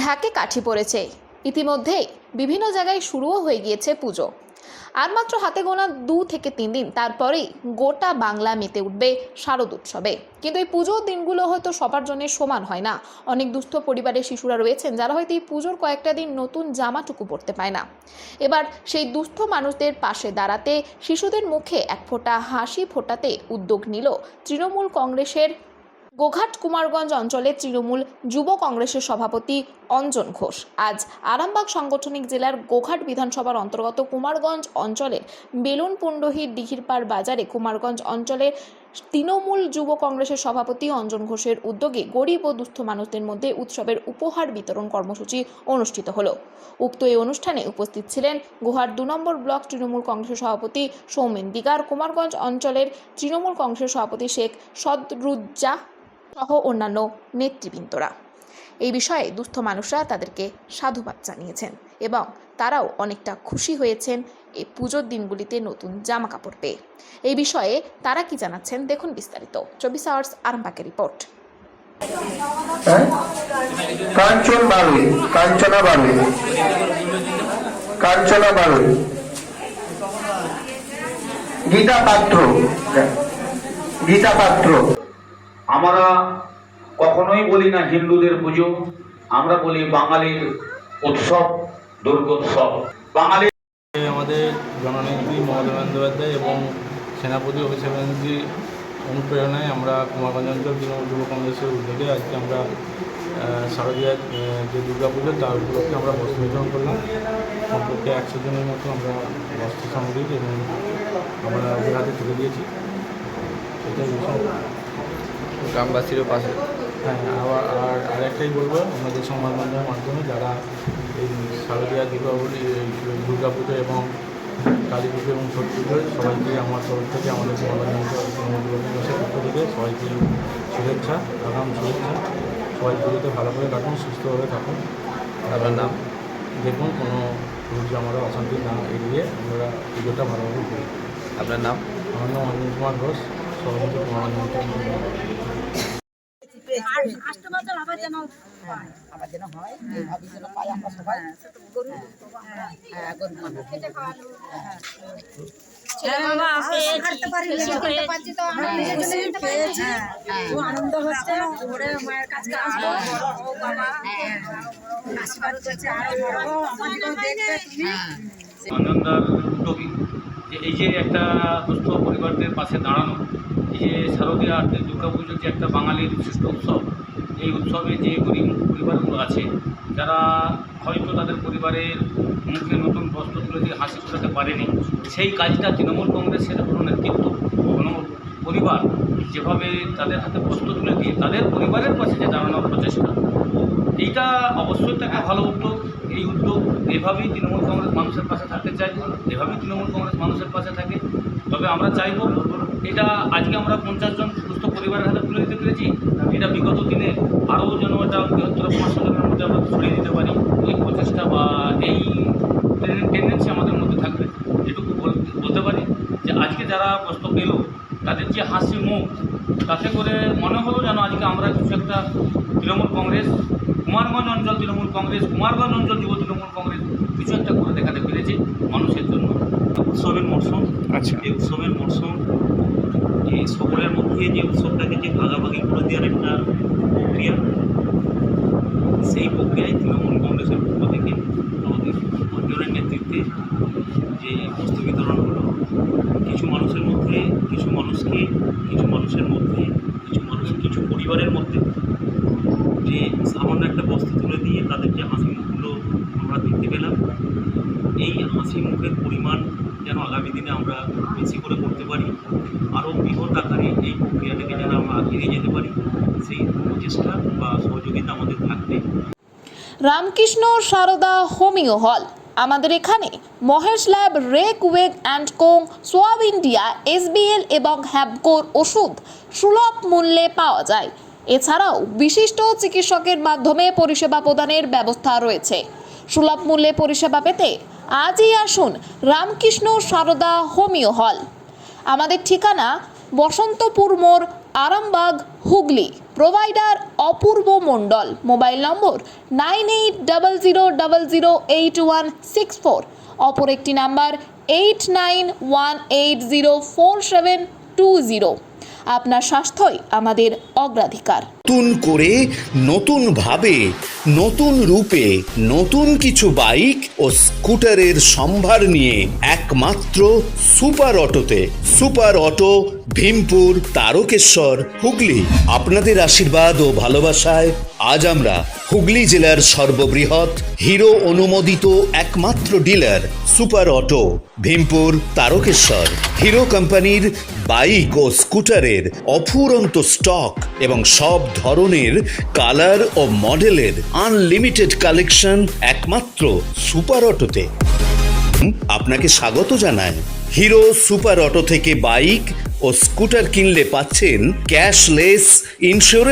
ঢাকে কাঠি পড়েছে। ইতিমধ্যেই বিভিন্ন জায়গায় শুরুও হয়ে গিয়েছে পুজো। আর মাত্র হাতে গোনা 2 থেকে 3 দিন, তারপরেই গোটা বাংলা মেতে উঠবে শারদ উৎসবে। কিন্তু এই পুজোর দিনগুলো হয়তো সবার জন্য সমান হয় না। অনেক দুস্থ পরিবারের শিশুরা রয়েছেন যারা হয়তো এই পুজোর কয়েকটা দিন নতুন জামাটুকু পরতে পায় না। এবার সেই দুস্থ মানুষদের পাশে দাঁড়াতে, শিশুদের মুখে এক ফোঁটা হাসি ফোটাতে উদ্যোগ নিল তৃণমূল কংগ্রেসের গোঘাট কুমারগঞ্জ অঞ্চলের তৃণমূল যুব কংগ্রেসের সভাপতি অঞ্জন ঘোষ। আজ আরামবাগ সাংগঠনিক জেলার গোঘাট বিধানসভার অন্তর্গত কুমারগঞ্জ অঞ্চলের বেলুন পুন্ডহির দিঘিরপাড় বাজারে কুমারগঞ্জ অঞ্চলের তৃণমূল যুব কংগ্রেসের সভাপতি অঞ্জন ঘোষের উদ্যোগে গরিব ও দুস্থ মানুষদের মধ্যে উৎসবের উপহার বিতরণ কর্মসূচি অনুষ্ঠিত হলো। উক্ত এই অনুষ্ঠানে উপস্থিত ছিলেন গোঘাট 2 নম্বর ব্লক তৃণমূল কংগ্রেসের সভাপতি সৌমেন দিগার, কুমারগঞ্জ অঞ্চলের তৃণমূল কংগ্রেসের সভাপতি শেখ সদরুজ্জা সহ অন্যান্য নেতৃবৃন্দরা। এই বিষয়ে দুস্থ মানুষরা তাদেরকে সাধুবাদ জানিয়েছেন এবং তারাও অনেকটা খুশি হয়েছেন এই পুজোর দিনগুলিতে নতুন জামা কাপড় পেয়ে। এই বিষয়ে তারা কি জানাচ্ছেন দেখুন বিস্তারিত। 24 আওয়ার্স আরামবাগের রিপোর্ট। কাঞ্চনা বাড়ুই, গীতা পাত্র। আমরা কখনোই বলি না হিন্দুদের পুজো, আমরা বলি বাঙালির উৎসব, দুর্গোৎসব। বাঙালি আমাদের জননেত্রী মমতা বন্দ্যোপাধ্যায় এবং সেনাপতি অভিষেক ব্যানার্জির অনুপ্রেরণায় আমরা কুমারগঞ্জ অঞ্চল তৃণমূল যুব কংগ্রেসের উদ্যোগে আজকে আমরা শারদীয়ার যে দুর্গাপুজো তার উপলক্ষে আমরা বস্ত্র বিতরণ করলাম। কমপক্ষে 100 জনের মতো আমরা বস্ত্র সামগ্রী এবং আমরা ওদের হাতে তুলে দিয়েছি। সেটাই গ্রামবাসীরও পাশে। হ্যাঁ, আর আরেকটাই বলবো, আমাদের সংবাদ মাধ্যমের মাধ্যমে যারা এই শারদীয়া দুর্গাপুজো এবং কালী পুজো এবং ছট পুজোয় সবাইকে আমার তরফ থেকে, আমাদের সমাজের পক্ষ থেকে সবাইকে শুভেচ্ছা, আগাম শুভেচ্ছা। সবাই পুজোতে ভালো করে কাটুন, সুস্থভাবে থাকুন। আপনার নাম? দেখুন কোনো রোজ আমারও অশান্তি না এড়িয়ে আমরা পুজোটা ভালোভাবে করি। আপনার নাম? আমার নাম অঞ্জন কুমার ঘোষ, সভাপতি কুমারগঞ্জ অঞ্চল। আবার যেন হয়, এইভাবে যেন পাই আমরা সবাই। আনন্দ হচ্ছে, মায়ের কাছে আসবো, আশীর্বাদ হচ্ছে অঞ্জনদার উদ্যোগী যে এই যে একটা দুস্থ পরিবারদের পাশে দাঁড়ানো, এই যে শারদীয়া দুর্গাপুজোর যে একটা বাঙালির বিশিষ্ট উৎসব, এই উৎসবে যে গরিব পরিবারগুলো আছে যারা হয়তো তাদের পরিবারের মুখে নতুন বস্ত্র তুলে দিয়ে হাসি ফোটাতে পারেনি, সেই কাজটা তৃণমূল কংগ্রেসের কোনো নেতৃত্ব, কোনো পরিবার যেভাবে তাদের হাতে বস্ত্র তুলে দিয়ে তাদের পরিবারের পাশে যে দাঁড়ানোর প্রচেষ্টা, এইটা অবশ্যই একটা ভালো উদ্যোগ। এই উদ্যোগ এভাবেই তৃণমূল কংগ্রেস মানুষের পাশে থাকতে চাই, এভাবেই তৃণমূল কংগ্রেস মানুষের পাশে থাকে। তবে আমরা চাইব এটা আজকে আমরা 50 জন সুস্থ পরিবারের হাতে তুলে দিতে পেরেছি, এটা বিগত দিনে আরও যেন এটা বৃহত্তর 500 জনের মধ্যে আমরা ছড়িয়ে দিতে পারি। এই প্রচেষ্টা বা এই টেন্ডেন্সি আমাদের মধ্যে থাকবে। এটুকু বলতে পারি যে আজকে যারা কষ্ট পেল তাদের যে হাসি মুখ, তাতে করে মনে হলো যেন আজকে আমরা কিছু একটা তৃণমূল কংগ্রেস, কুমারগঞ্জ অঞ্চল তৃণমূল কংগ্রেস, কুমারগঞ্জ অঞ্চল যুব তৃণমূল কংগ্রেস কিছু একটা করে দেখাতে পেরেছে মানুষের জন্য। উৎসবের মরশুম, এই উৎসবের মরশুম এই সকলের মধ্যে যে উৎসবটাকে যে ভাগাভাগি করে দেওয়ার একটা প্রক্রিয়া, সেই প্রক্রিয়ায় তৃণমূল কংগ্রেসের পক্ষ থেকে আমাদের অঞ্চলের নেতৃত্বে যে বস্ত্র বিতরণ হলো, কিছু মানুষের মধ্যে, কিছু মানুষকে, কিছু মানুষের মধ্যে, কিছু পরিবারের মধ্যে যে সামান্য একটা বস্ত্র তুলে দিয়ে তাদের যে হাসি মুখগুলো আমরা দেখতে পেলাম, এই হাসি মুখের পরিমাণ যেন আগামী দিনে আমরা বেশি করে করতে পারি, আরও বৃহৎ আকারে এই প্রক্রিয়াটাকে যেন আমরা এগিয়ে যেতে পারি, সেই প্রচেষ্টা বা সহযোগিতা আমাদের থাকবে। রামকৃষ্ণ সারদা হোমিও হল, আমাদের এখানে Mahesh lab, Reckeweg and co, Schwabe India, SBL এবং হ্যাবকোর ওষুধ সুলভ মূল্যে পাওয়া যায়। এছাড়াও বিশিষ্ট চিকিৎসকের মাধ্যমে পরিষেবা প্রদানের ব্যবস্থা রয়েছে। সুলভ মূল্যে পরিষেবা পেতে আজই আসুন রামকৃষ্ণ সারদা হোমিও হল। আমাদের ঠিকানা বসন্তপুর মোড়, Arambagh, Hooghly. Provider Apurba Mondal. Mobile number 9800008164। অপর একটি নাম্বার 8918047220। আপনার স্বাস্থ্যই আমাদের অগ্রাধিকার। নতুন করে, নতুন ভাবে, নতুন রূপে, নতুন কিছু বাইক ও স্কুটারের সম্ভার নিয়ে একমাত্র সুপার অটোতে। Super auto, Bhimpur, Tarakeswar, Hooghly. আপনাদের আশীর্বাদ ও ভালোবাসায় আজ আমরা হুগলি জেলার সর্ববৃহৎ হিরো অনুমোদিত একমাত্র dealer super auto, Bhimpur, Tarakeswar. Hero কোম্পানির বাইক ও স্কুটারের অফুরন্ত স্টক এবং সব ধরনের কালার ও মডেলের আনলিমিটেড কালেকশন একমাত্র সুপার অটোতে। আপনাকে স্বাগত জানায়। হিরো সুপার অটো থেকে বাইক ও স্কুটার কিনলে পাচ্ছেন ক্যাশলেস ইন্স্যুরেন্স।